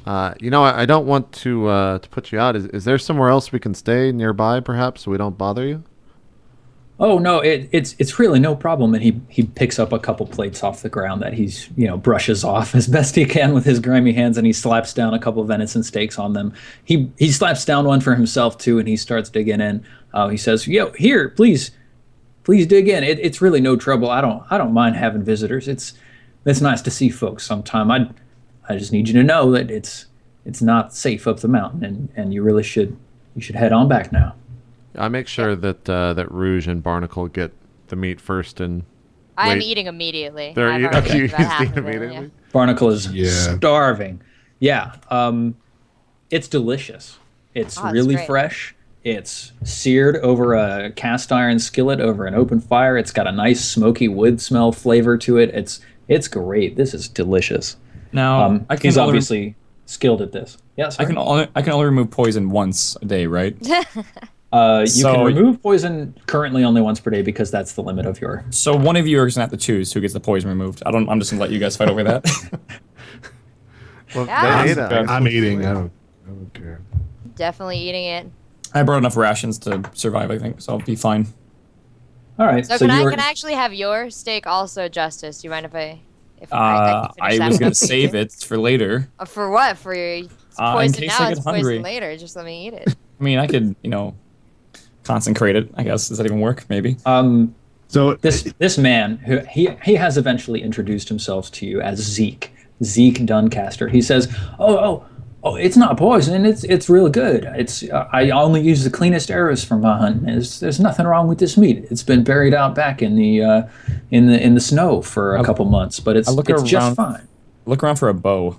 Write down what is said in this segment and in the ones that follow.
I don't want to put you out. Is there somewhere else we can stay nearby, perhaps, so we don't bother you? Oh no, it's really no problem. And he picks up a couple plates off the ground that he's brushes off as best he can with his grimy hands, and he slaps down a couple venison steaks on them. He slaps down one for himself too, and he starts digging in. He says, "Yo, here, please dig in. It's really no trouble. I don't mind having visitors. It's nice to see folks sometime. I just need you to know that it's not safe up the mountain, and you should head on back now." I make sure that Rouge and Barnacle get the meat first and I'm wait. eating immediately. They're I've eating. already Okay, you eaten about half eat of it, immediately. yeah. Barnacle is Yeah. starving. Yeah, it's delicious. It's Oh, it's really great. fresh. It's seared over a cast iron skillet over an open fire. It's got a nice smoky wood smell flavor to it. It's great. This is delicious. Now, He's obviously skilled at this. Yeah, I sorry. can only remove poison once a day, right? You So- can remove poison currently only once per day because that's the limit of your. So one of you is gonna have to choose who gets the poison removed. I'm just gonna let you guys fight over that. Well, Yeah. they ate it. I'm eating. I don't care. Definitely eating it. I brought enough rations to survive, I think, so I'll be fine. All right. So, So can you were. I actually have your steak also, Justice? Do you mind if I can finish I that was one? gonna save it for later. For what? For your it's In poison case now. I It's get poison hungry. later. Just let me eat it. I mean, I could, consecrate it. I guess does that even work? Maybe. So This man who he has eventually introduced himself to you as Zeke Duncaster. He says, "Oh, it's not poison. It's real good. I only use the cleanest arrows for my hunting. There's nothing wrong with this meat. It's been buried out back in the snow for a couple months, but it's look just around. fine." Look around for a bow.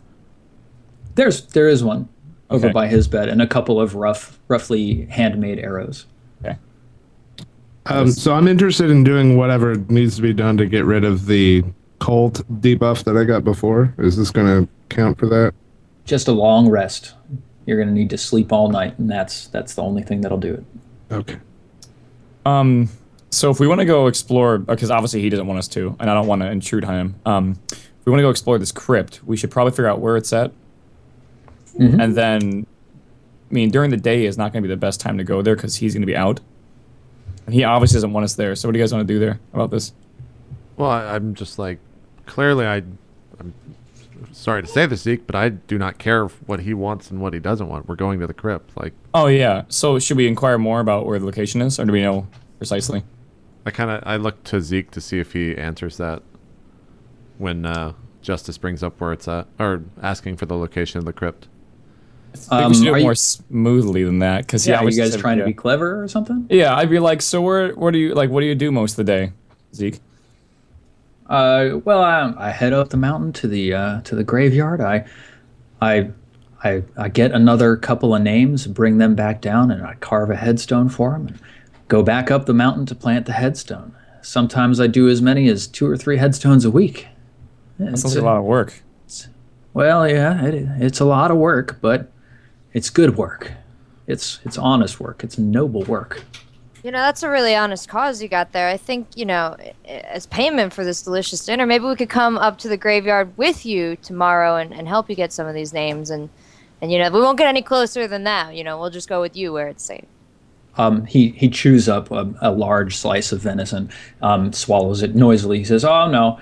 There is one over Okay. by his bed and a couple of roughly handmade arrows. Okay. so I'm interested in doing whatever needs to be done to get rid of the cult debuff that I got before. Is this going to count for that? Just a long rest. You're going to need to sleep all night, and that's the only thing that'll do it. Okay. So if we want to go explore, because obviously he doesn't want us to, and I don't want to intrude on him. If we want to go explore this crypt, we should probably figure out where it's at. And then, I mean, during the day is not going to be the best time to go there because he's going to be out. And he obviously doesn't want us there. So what do you guys want to do there about this? Well, I'm just like, clearly I'm sorry to say this, Zeke, but I do not care what he wants and what he doesn't want. We're going to the crypt. Like, Oh, yeah. So should we inquire more about where the location is, or do we know precisely? I look to Zeke to see if he answers that when Justice brings up where it's at, or asking for the location of the crypt. I think we should do are it you- more smoothly than that, because Yeah, are you obviously guys said- trying to yeah. be clever or something? Yeah, I'd be like, so what do you do most of the day, Zeke? Well, I head up the mountain to the graveyard. I get another couple of names, bring them back down, and I carve a headstone for them, and go back up the mountain to plant the headstone. Sometimes I do as many as 2 or 3 headstones a week. That sounds like a lot of work. Well, yeah, it's a lot of work, but it's good work. It's honest work. It's noble work. That's a really honest cause you got there. I think, as payment for this delicious dinner, maybe we could come up to the graveyard with you tomorrow and help you get some of these names. And we won't get any closer than that. We'll just go with you where it's safe. He chews up a large slice of venison, swallows it noisily. He says, "Oh no,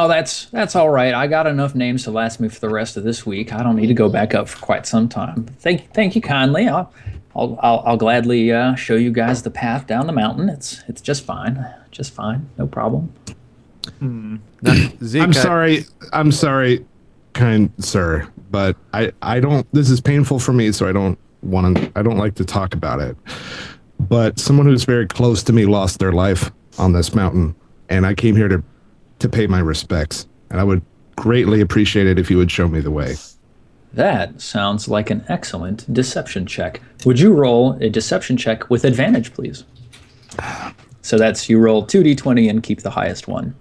that's all right. I got enough names to last me for the rest of this week. I don't need to go back up for quite some time. Thank you kindly. I'll gladly show you guys the path down the mountain. It's just fine, no problem." Now, Zeke, I'm sorry, kind sir, but I don't. This is painful for me, so I don't like to talk about it. But someone who's very close to me lost their life on this mountain, and I came here to pay my respects. And I would greatly appreciate it if you would show me the way. That sounds like an excellent deception check. Would you roll a deception check with advantage, please? So that's you roll 2d20 and keep the highest one,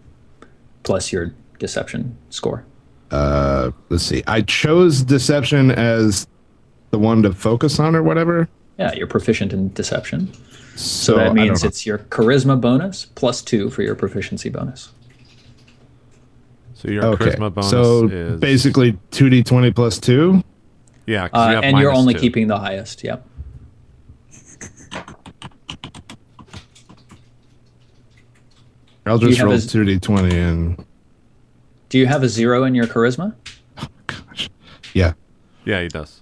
plus your deception score. Let's see. I chose deception as the one to focus on or whatever. Yeah, you're proficient in deception. So that I means don't know. it's your charisma bonus plus 2 for your proficiency bonus. so your Okay. charisma bonus So is basically 2d20 plus 2. Yeah, 'cause you have and you're only -2. keeping the highest. Yep. I'll Do you just have roll a- 2d20 and Do you have a 0 in your charisma? gosh, yeah. Yeah, he does.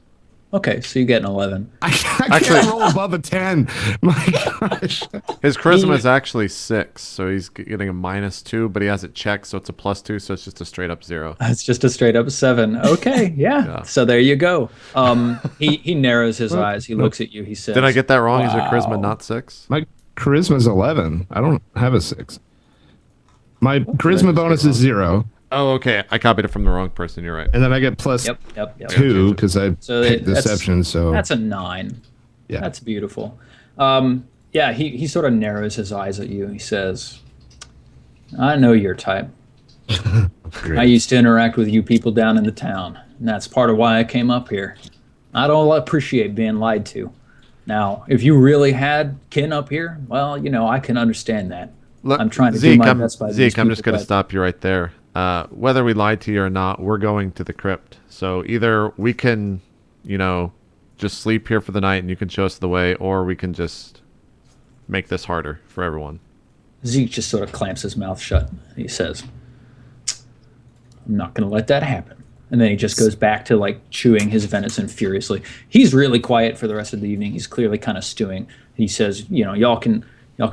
Okay, so you get an 11. I Actually- can't roll above a 10. My gosh. His charisma is actually 6, so he's getting a -2, but he has it checked, so it's a +2, so it's just a straight up 0. It's just a straight up 7. Okay, yeah. Yeah. So there you go. He narrows his eyes. He looks at you. He says, Did I get that wrong? Is your Wow. charisma not 6? My charisma's 11. I don't have a 6. My charisma bonus is 0, Oh, okay. I copied it from the wrong person. You're right. and then I get plus Yep. 2 because I So picked that's- deception. So That's a 9. yeah, That's beautiful. Yeah, he sort of narrows his eyes at you. He says, I know your type. great. I used to interact with you people down in the town, and that's part of why I came up here. I don't appreciate being lied to. Now, if you really had kin up here, well, I can understand that. Look, I'm trying to Zeke, do my best by these Zeke, I'm just people, going to but- stop you right there. Whether we lied to you or not, we're going to the crypt. So either we can, just sleep here for the night and you can show us the way, or we can just make this harder for everyone. Zeke just sort of clamps his mouth shut. He says, I'm not going to let that happen. And then he just goes back to chewing his venison furiously. He's really quiet for the rest of the evening. He's clearly kind of stewing. He says, y'all can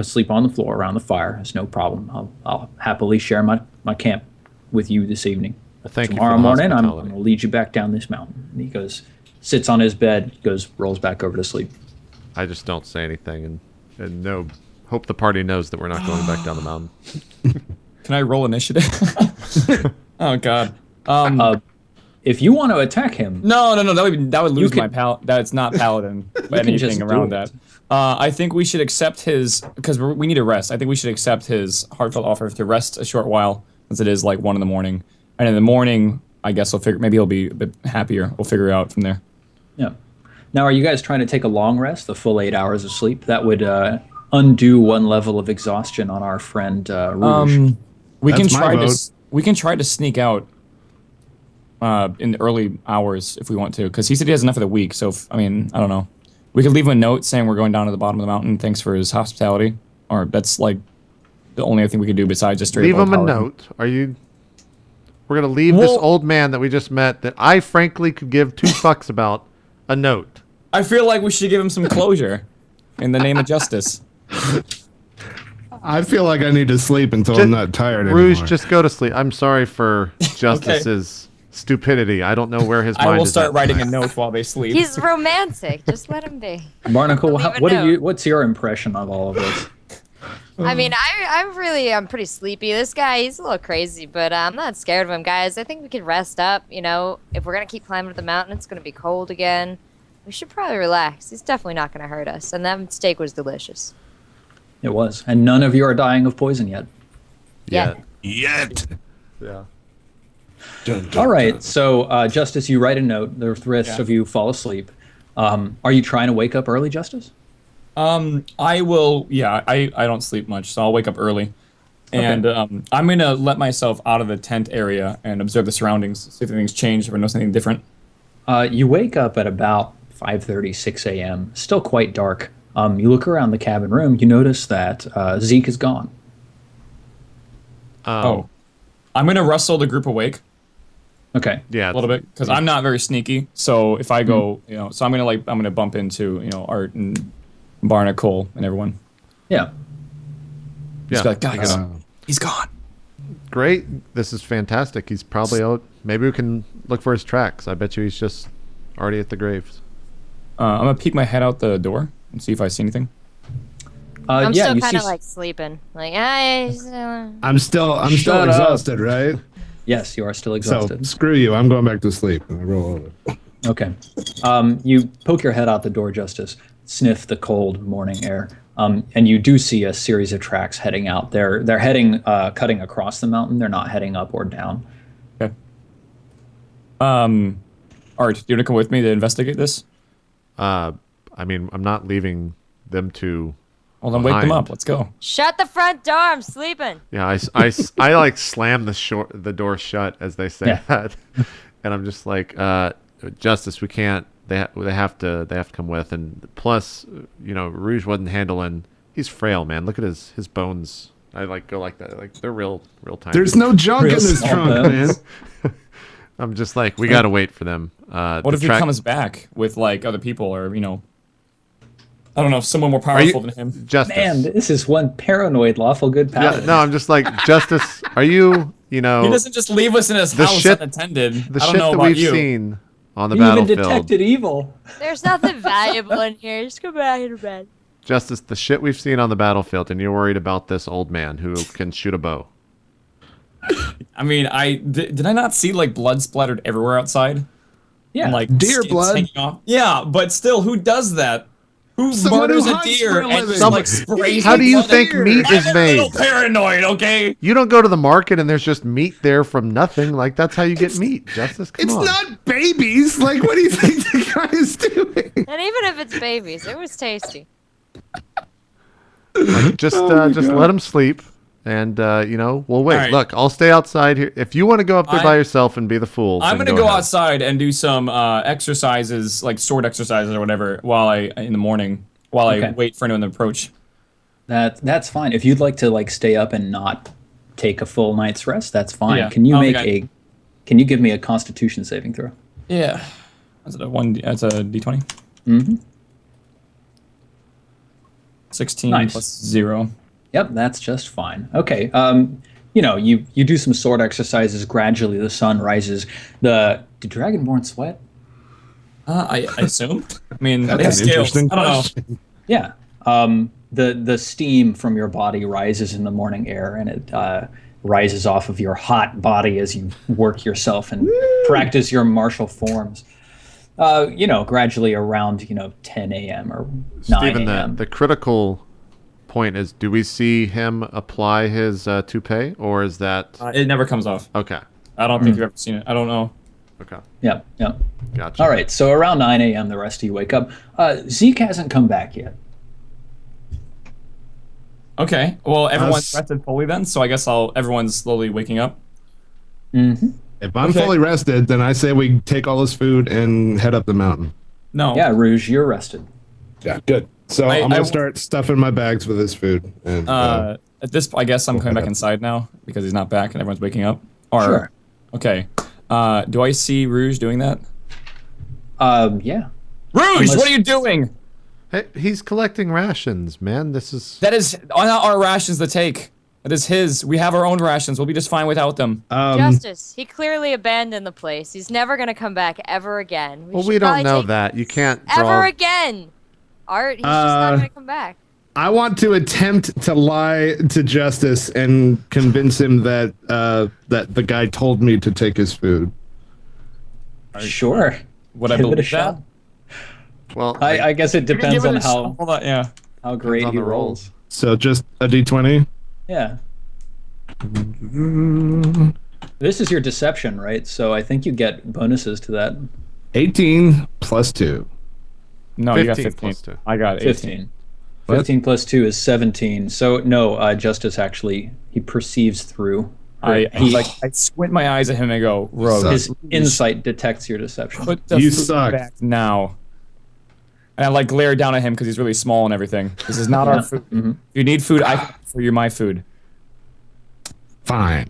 sleep on the floor around the fire. It's no problem. I'll happily share my camp with you this evening. Well, thank you for Tomorrow the morning, I'm hospitality. going to lead you back down this mountain. And he goes, sits on his bed, rolls back over to sleep. I just don't say anything and no. Hope the party knows that we're not going back down the mountain. Can I roll initiative? Oh God. If you want to attack him, No. That would lose You my pal. That's not paladin. can just Anything do around it. that. I think we should accept his because we need a rest. I think we should accept his heartfelt offer to rest a short while, since it is 1 in the morning. And in the morning, I guess maybe he'll be a bit happier. We'll figure it out from there. yeah. Now, are you guys trying to take a long rest, the full 8 hours of sleep? That would undo one level of exhaustion on our friend Rouge. We can That's my try to vote. we can try to sneak out in the early hours if we want to, because he said he has enough of the week. So I don't know. We could leave him a note saying we're going down to the bottom of the mountain. Thanks for his hospitality. Or that's the only thing we could do besides just straight Leave up him a holler. note. We're going to leave this Well- old man that we just met that I frankly could give 2 fucks about a note. I feel like we should give him some closure in the name of justice. I feel like I need to sleep until I'm not tired Rouge, anymore. just go to sleep. I'm sorry for Justice's stupidity. I don't know where his mind I will is start at writing a tonight. note while they sleep. He's romantic. Just let him be. Barnacle, Don't even know. what's your impression of all of this? I mean, I'm pretty sleepy. This guy, he's a little crazy, but I'm not scared of him, guys. I think we could rest up. If we're gonna keep climbing up the mountain, it's gonna be cold again. We should probably relax. He's definitely not gonna hurt us. And that steak was delicious. It was. And none of you are dying of poison yet. Yeah. Yet. Yeah. All right. So, Justice, you write a note. The rest of you fall asleep. Are you trying to wake up early, Justice? I will. Yeah, I don't sleep much, so I'll wake up early, and I'm gonna let myself out of the tent area and observe the surroundings, see if anything's changed, if I know something different. You wake up at about 5:30, 6 a.m. Still quite dark. You look around the cabin room. You notice that Zeke is gone. Oh, I'm gonna rustle the group awake Okay. Yeah. a little bit because I'm not very sneaky. So if I go, so I'm gonna bump into Art and Barnacle and everyone. Yeah. Yeah. Just be like, guys, Uh, he's gone. Great. This is fantastic. He's probably out. Maybe we can look for his tracks. I bet you he's just already at the graves. I'm gonna peek my head out the door and see if I see anything. I'm yeah, still you kind of see. sleeping. I'm still Shut up. exhausted, right? Yes, you are still So exhausted. screw you. I'm going back to sleep. And I roll over. Okay. You poke your head out the door, Justice, sniff the cold morning air, and you do see a series of tracks heading out. They're heading, cutting across the mountain. They're not heading up or down. Okay. Art, do you want to come with me to investigate this? I'm not leaving them to. Well, then wake them Behind. up. Let's go. Shut the front door. I'm sleeping. Yeah, I like slam the door shut as they say Yeah. that, and I'm just like, Justice, we can't. They have to come with, and plus, Rouge wasn't handling. He's frail, man. Look at his bones. I go like that. Like they're real tiny. There's no junk Real in this small trunk, bones. man. I'm just like, we gotta wait for them. What if he comes back with like other people, or I don't know, someone more powerful than him? Justice? Man, this is one paranoid lawful good Yeah, paladin. no, I'm just like, Justice. Are you? He doesn't just leave us in his The house shit- unattended. The I don't shit know that about we've you. seen on the You even battlefield. detected evil. There's nothing valuable in here. Just go back to bed. Justice, the shit we've seen on the battlefield, and you're worried about this old man who can shoot a bow. I mean, did I not see like blood splattered everywhere outside? Yeah. And, like Deer skins blood? hanging off? Yeah, but still, who does that? Who Someone murders who a hunts deer for a and living. just, like sprays How the do you blood think on meat deer? is I'm made? a little paranoid, okay? You don't go to the market and there's just meat there from nothing. Like that's how you get meat. Justice, come It's on. not babies. Like, what do you think the guy is doing? And even if it's babies, it was tasty. Just Oh my just God. let him sleep, and we'll wait. All right. Look, I'll stay outside here. If you want to go up there by I- yourself and be the fool, I'm then gonna go ahead. outside and do some exercises, like sword exercises or whatever, in the morning, while Okay. I wait for anyone to approach. That's fine. If you'd like to stay up and not take a full night's rest, that's fine. Yeah. Can you I don't make think Can you give me a Constitution saving throw? Yeah, that's a D20. Mm-hmm. 16 Nice. plus 0. Yep, that's just fine. Okay. You do some sword exercises. Gradually, the sun rises. Do Dragonborn sweat? I assume. I mean, they have That's an scales. interesting I don't know. question. Yeah. The steam from your body rises in the morning air, and it rises off of your hot body as you work yourself and practice your martial forms. Gradually around 10 a.m. or 9 Stephen, a.m. the critical point is: do we see him apply his toupee, or is that It never comes off. okay? I don't think you've ever seen it. I don't know. Okay, Yep. gotcha. All right. So around 9 a.m., the rest of you wake up. Zeke hasn't come back yet. Okay. Well, everyone's Us- rested fully then, so I guess everyone's slowly waking up. Mm-hmm. If I'm Okay. fully rested, then I say we take all this food and head up the mountain. No. Yeah, Rouge, you're rested. Yeah, good. So I- I'm I- gonna start stuffing my bags with this food. And At this, I guess I'm coming back inside now because he's not back and everyone's waking up. Or, Sure. Okay. Do I see Rouge doing that? Yeah. Rouge, Unless- what are you doing? Hey, he's collecting rations, man. This is That is not our rations to take. That is his. We have our own rations. We'll be just fine without them. Justice. He clearly abandoned the place. He's never gonna come back ever again. well, should we don't probably know take- that. You can't Ever draw. again. Art, he's just not gonna come back. I want to attempt to lie to Justice and convince him that that the guy told me to take his food. Sure. Would I Give it a believe that? shot. Well, I guess it You can depends give it on a shot. how Hold on, yeah. great on he the roll. rolls. So just a d20. Yeah. This is your deception, right? So I think you get bonuses to that. 18 plus 2. No, you got 15 15. plus 2. I got 18. 15. What? 15 plus 2 is 17. So no, Justice actually, he perceives through. I He- squint my eyes at him and go, Rogue, Suck. his insight detects your deception. put the You food suck. back now. And I glare down at him because he's really small and everything. This is not our food. Mhm. If you need food, I can for you my food. Fine.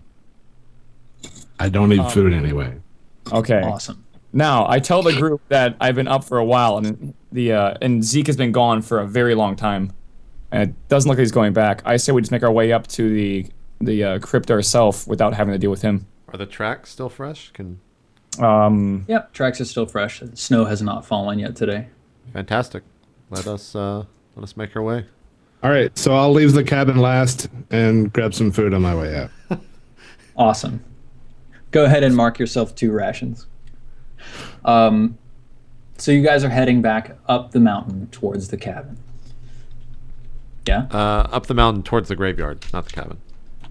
I don't need food anyway. Okay. Awesome. Now I tell the group that I've been up for a while, and and Zeke has been gone for a very long time, and it doesn't look like he's going back. I say we just make our way up to the crypt ourselves without having to deal with him. Are the tracks still fresh? Yep, tracks are still fresh. Snow has not fallen yet today. Fantastic. Let us make our way. All right, so I'll leave the cabin last and grab some food on my way out. Awesome. Go ahead and mark yourself 2 rations. So you guys are heading back up the mountain towards the cabin. Yeah? Up the mountain towards the graveyard, not the cabin.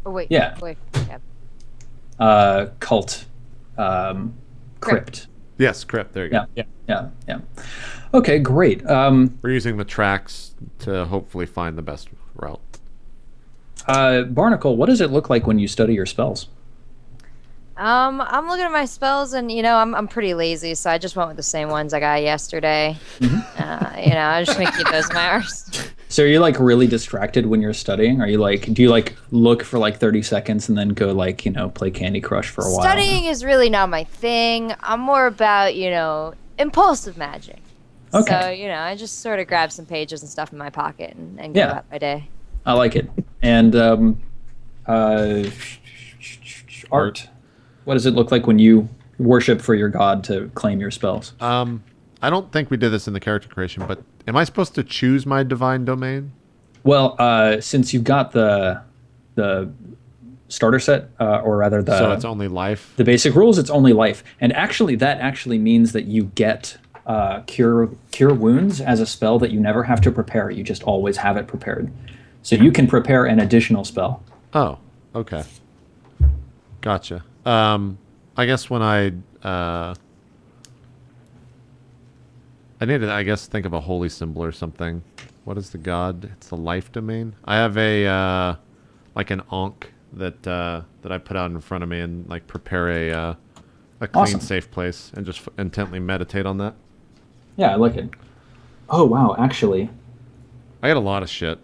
Oh wait. Yeah. Wait. Yeah. Cult. Crypt. Yes, crypt. There you go. Yeah. Okay, great. We're using the tracks to hopefully find the best route. Barnacle, what does it look like when you study your spells? I'm looking at my spells, and I'm pretty lazy, so I just went with the same ones I got yesterday. I'm just gonna keep those in my arse. So are you like really distracted when you're studying? Are you like, do you like look for like 30 seconds and then go like, play Candy Crush for a while? Studying is really not my thing. I'm more about, impulsive magic. Okay. So, I just sort of grab some pages and stuff in my pocket and go about my day. I like it. And art. What does it look like when you worship for your god to claim your spells? I don't think we did this in the character creation, but am I supposed to choose my divine domain? Well, since you've got the starter set, or rather So it's only life? the basic rules, it's only life. And actually, that actually means that you get cure wounds as a spell that you never have to prepare. You just always have it prepared. So you can prepare an additional spell. Oh, okay. Gotcha. I guess when I need to, I guess, think of a holy symbol or something. What is the god? It's the life domain. I have a like an ankh that I put out in front of me and like prepare a clean, Awesome. safe place and just intently meditate on that. Yeah, I like it. Oh, wow, actually. I got a lot of shit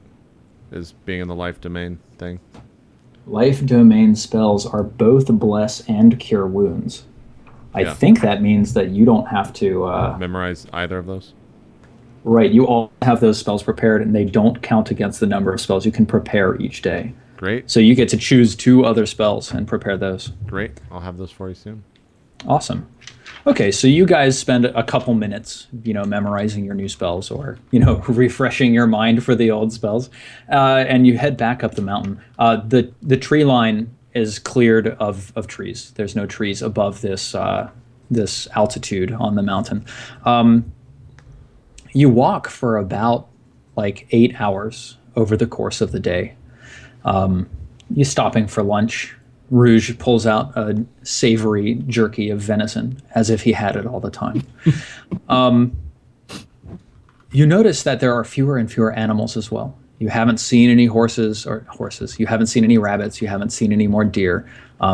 is being in the life domain thing. Life domain spells are both bless and cure wounds. I Yeah. think that means that you don't have to... Memorize either of those. Right, you all have those spells prepared, and they don't count against the number of spells you can prepare each day. Great. So you get to choose 2 other spells and prepare those. Great. I'll have those for you soon. Awesome. Okay, so you guys spend a couple minutes, memorizing your new spells or, refreshing your mind for the old spells, and you head back up the mountain. The tree line is cleared of trees. There's no trees above this this altitude on the mountain. You walk for about like 8 hours over the course of the day. You stopping for lunch. Rouge pulls out a savory jerky of venison as if he had it all the time. You notice that there are fewer and fewer animals as well. You haven't seen any horses. You haven't seen any rabbits. You haven't seen any more deer.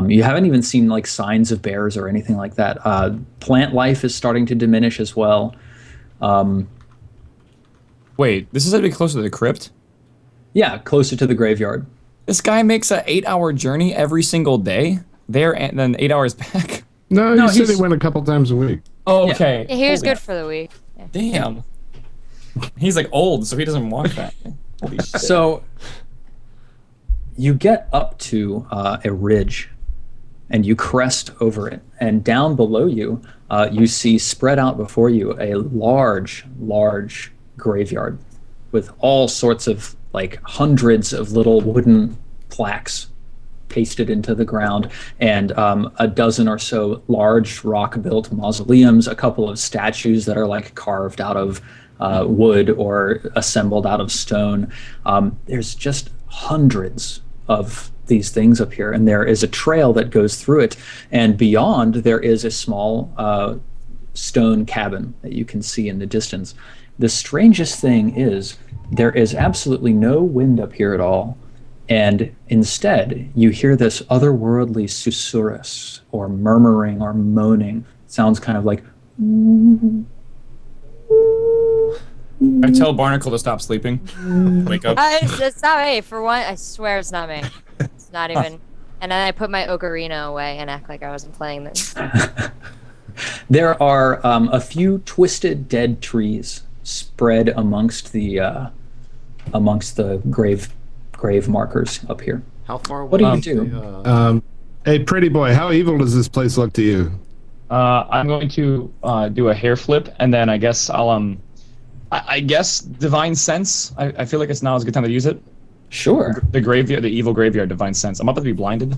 You haven't even seen like signs of bears or anything like that. Plant life is starting to diminish as well. Wait, this is going to be closer to the crypt? Yeah, closer to the graveyard. This guy makes an 8-hour journey every single day there and then 8 hours back. No, No, he said he's- he went a couple times a week. Oh, Yeah. okay. Yeah, he was Holy- good for the week. Yeah. Damn. He's like old, so he doesn't walk that. Holy shit. So you get up to a ridge and you crest over it. And down below you, you see spread out before you a large, large graveyard with all sorts of like hundreds of little wooden plaques pasted into the ground, and a dozen or so large rock-built mausoleums, a couple of statues that are like carved out of wood or assembled out of stone. There's just hundreds of these things up here, and there is a trail that goes through it, and beyond there is a small stone cabin that you can see in the distance. The strangest thing is there is absolutely no wind up here at all, and instead you hear this otherworldly susurrus or murmuring or moaning. It sounds kind of like... I tell Barnacle to stop sleeping. Wake up. It's not me. For one, I swear it's not me. It's not even. And then I put my ocarina away and act like I wasn't playing this. There are a few twisted dead trees spread amongst the grave markers up here. How far away? What do you is do? the, Hey, pretty boy, how evil does this place look to you? I'm going to do a hair flip, and then I guess I'll I guess divine sense. I feel like it's now is a good time to use it. Sure. The graveyard, the evil graveyard, divine sense. I'm about to be blinded.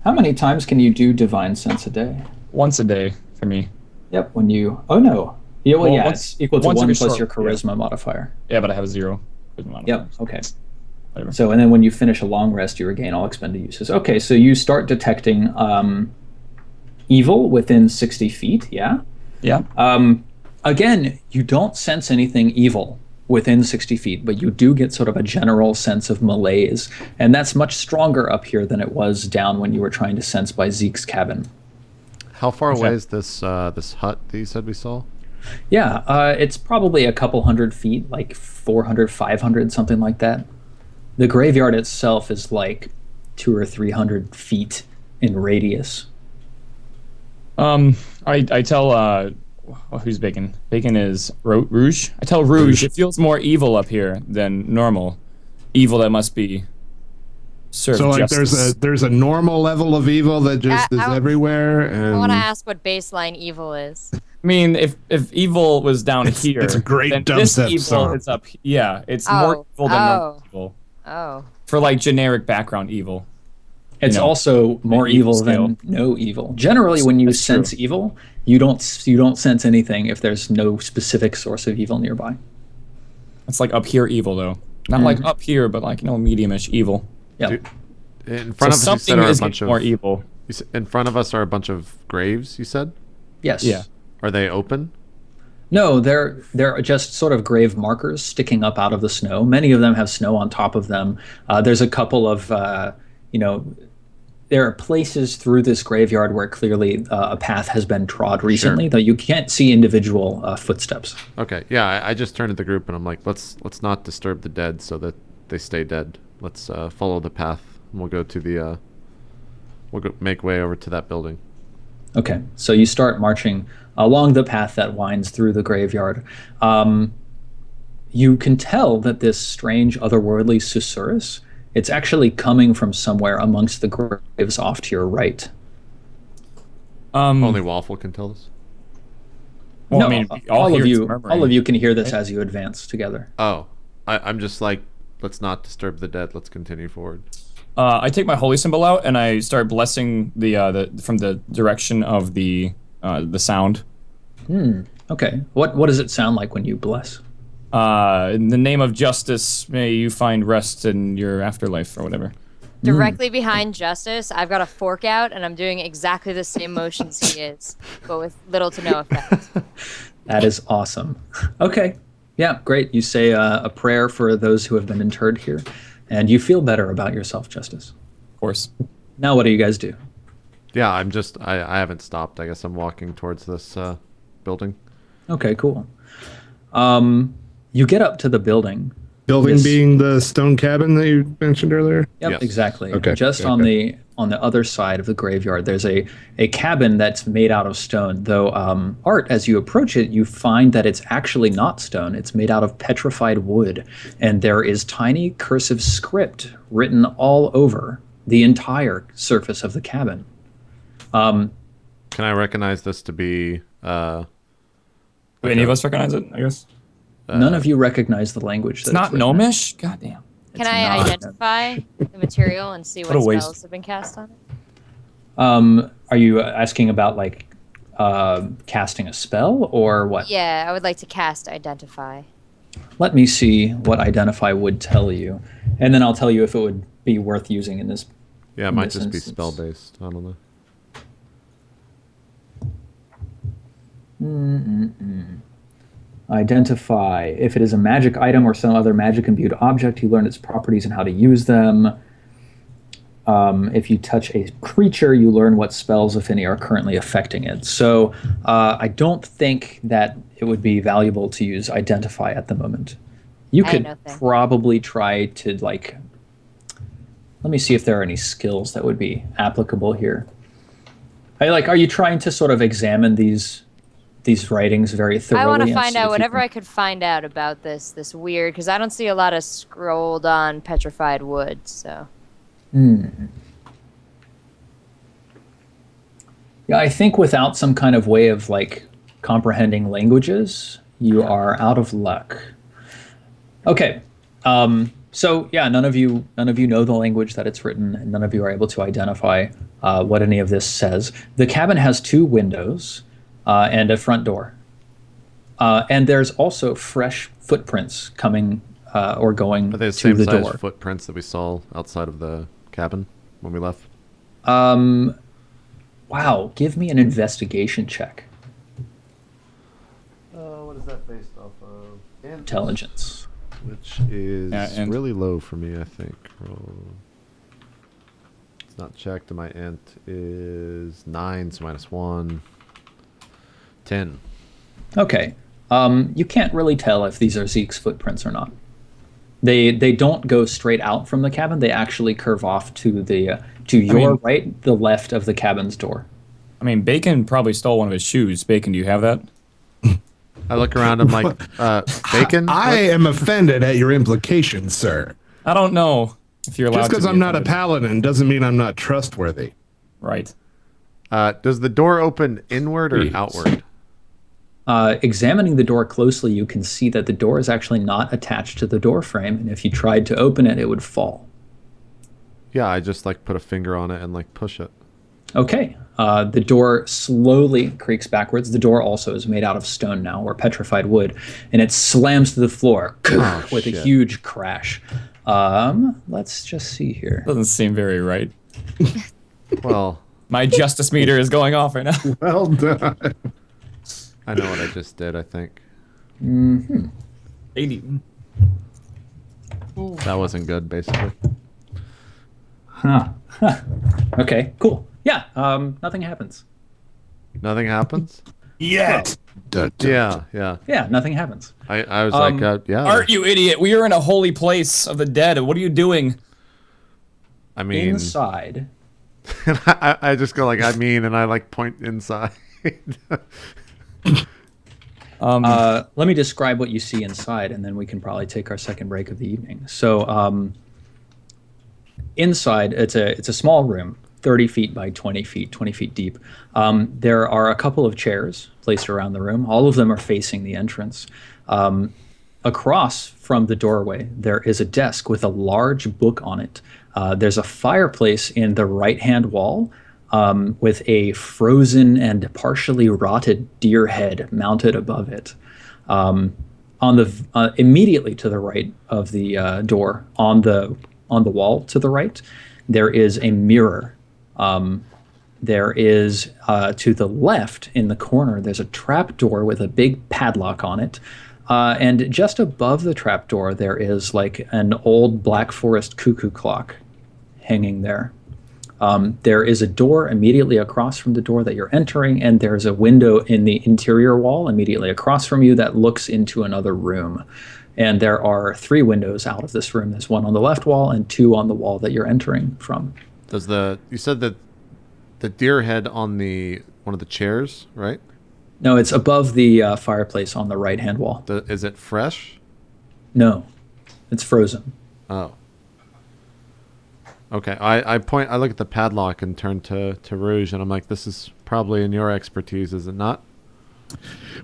How many times can you do divine sense a day? Once a day for me. Yep, when you... Oh, no. Yeah, well, Well, yeah, once- it's equal to once 1 every plus short- your charisma modifier. Yeah, but I have a 0. Yep, okay. Whatever. So, and then when you finish a long rest, you regain all expended uses. Okay, so you start detecting evil within 60 feet, yeah? Yeah. Again, you don't sense anything evil within 60 feet, but you do get sort of a general sense of malaise, and that's much stronger up here than it was down when you were trying to sense by Zeke's cabin. How far away is this this hut that you said we saw? Yeah, it's probably a couple hundred feet, like 400, 500, something like that. The graveyard itself is like 200 or 300 feet in radius. I tell who's Bacon? Bacon is Rouge. I tell Rouge it feels more evil up here than normal. Evil that must be served So like justice. there's a normal level of evil that just is everywhere, and I want to ask what baseline evil is. I mean, if evil was down here, it's a great then this dubstep evil song. is up. Yeah, it's more evil than normal evil. Oh. For like generic background evil. It's also more evil evil scale. than no evil. Generally, when you That's true. sense evil, you don't sense anything if there's no specific source of evil nearby. It's like up here evil though, not like up here, but like medium-ish evil. Yeah. Dude, in front of us, you said something are a is bunch of more evil. In front of us are a bunch of graves. You said, Yes. Yeah. are they open? No, they're just sort of grave markers sticking up out of the snow. Many of them have snow on top of them. There's a couple of, there are places through this graveyard where clearly a path has been trod recently, though you can't see individual footsteps. Okay, yeah. I just turned to the group and I'm like, let's not disturb the dead so that they stay dead. Let's follow the path. And we'll go to the make way over to that building. Okay, so you start marching along the path that winds through the graveyard. You can tell that this strange, otherworldly susurrus, it's actually coming from somewhere amongst the graves off to your right. Only Waffle can tell us. Well, No, I mean, all hear of it's you, murmuring. all of you can hear this as you advance together. Oh, I'm just like, let's not disturb the dead. Let's continue forward. I take my holy symbol out and I start blessing the from the direction of the sound. Okay, what does it sound like when you bless? In the name of justice, may you find rest in your afterlife or whatever. Directly behind Justice, I've got a fork out, and I'm doing exactly the same motions he is, but with little to no effect. That is awesome. Okay, yeah, great. You say a prayer for those who have been interred here, and you feel better about yourself, Justice. Of course. Now what do you guys do? Yeah, I haven't stopped. I guess I'm walking towards this building. Okay, cool. You get up to the building. Building Yes. being the stone cabin that you mentioned earlier. Yep, Yes. exactly. Okay, Just okay, on the other side of the graveyard, there's a cabin that's made out of stone. Though Art, as you approach it, you find that it's actually not stone. It's made out of petrified wood, and there is tiny cursive script written all over the entire surface of the cabin. Can I recognize this to be? Do any of us recognize it? I guess. None of you recognize the language. It's not gnomish. Goddamn. Can I identify the material and see what What a waste. spells have been cast on it? Are you asking about like casting a spell or what? Yeah, I would like to cast Identify. Let me see what Identify would tell you, and then I'll tell you if it would be worth using in this. Yeah, it in might this just be instance. spell based. I don't know. Identify. If it is a magic item or some other magic imbued object, you learn its properties and how to use them. If you touch a creature, you learn what spells, if any, are currently affecting it. So I don't think that it would be valuable to use Identify at the moment. You I could know thing. probably try to, like, let me see if there are any skills that would be applicable here. Are you trying to sort of examine these writings very thoroughly? I want to and find see if out you whatever can- I could find out about this weird, because I don't see a lot of scrolled on petrified wood. So Yeah, I think without some kind of way of like comprehending languages, you are out of luck. Okay. So yeah, none of you know the language that it's written, and none of you are able to identify what any of this says. The cabin has 2 windows and a front door. And there's also fresh footprints coming or going Are they the to same the size door. footprints that we saw outside of the cabin when we left? Wow, give me an investigation check. What What is that based off of? Intelligence. Which is int. really low for me, I think. It's not checked, and my int is 9, so -1. 10. Okay. You can't really tell if these are Zeke's footprints or not. They don't go straight out from the cabin. They actually curve off to the your right, the left of the cabin's door. I mean, Bacon probably stole one of his shoes. Bacon, do you have that? I look around, I'm like, Bacon? I am offended at your implications, sir. I don't know if you're allowed Just to. because be I'm not a offended. paladin doesn't mean I'm not trustworthy. Right. Does the door open inward or Please. outward? Examining the door closely, you can see that the door is actually not attached to the door frame, and if you tried to open it, it would fall. Yeah, I just like put a finger on it and like push it. Okay. The door slowly creaks backwards. The door also is made out of stone now, or petrified wood, and it slams to the floor with a shit. huge crash. Let's just see here. Doesn't seem very right. Well, My justice meter is going off right now. Well done. I know what I just did, I think. 80. That wasn't good, basically. Huh. Okay, cool. Yeah, nothing happens. Nothing happens? Yet. Yeah, yeah. Yeah, nothing happens. I was like, yeah. Art, you idiot. We are in a holy place of the dead. What are you doing? I mean, Inside. I just go like, I mean, and I like point inside. Let me describe what you see inside, and then we can probably take our second break of the evening. So, inside, it's a small room, 30 feet by 20 feet, 20 feet deep. There are a couple of chairs placed around the room. All of them are facing the entrance. Across from the doorway, there is a desk with a large book on it. There's a fireplace in the right-hand wall with a frozen and partially rotted deer head mounted above it. On the immediately to the right of the door, on the wall to the right, there is a mirror. There is to the left in the corner, there's a trap door with a big padlock on it. And just above the trap door, there is like an old Black Forest cuckoo clock hanging there. There is a door immediately across from the door that you're entering, and there's a window in the interior wall immediately across from you that looks into another room. And there are 3 windows out of this room. There's one on the left wall and 2 on the wall that you're entering from. You said that the deer head on one of the chairs, right? No, it's above the fireplace on the right-hand wall. Is it fresh? No, it's frozen. Oh. Okay, I look at the padlock and turn to Rouge, and I'm like, this is probably in your expertise, is it not?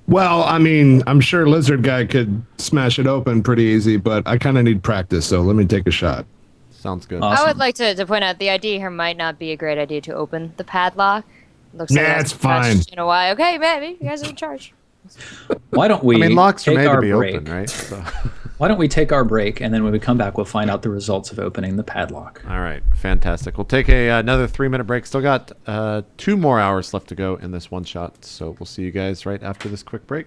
Well, I mean, I'm sure Lizard Guy could smash it open pretty easy, but I kind of need practice, so let me take a shot. Sounds good. Awesome. I would like to point out the idea here might not be a great idea to open the padlock. Looks like Nah, it it's hasn't been fine. touched in a while. Okay, maybe you guys are in charge. Why don't we I mean, locks are take made our to be break? open, right? So. Why don't we take our break, and then when we come back, we'll find out the results of opening the padlock. All right, fantastic. We'll take another 3-minute break. Still got 2 more hours left to go in this one shot, so we'll see you guys right after this quick break.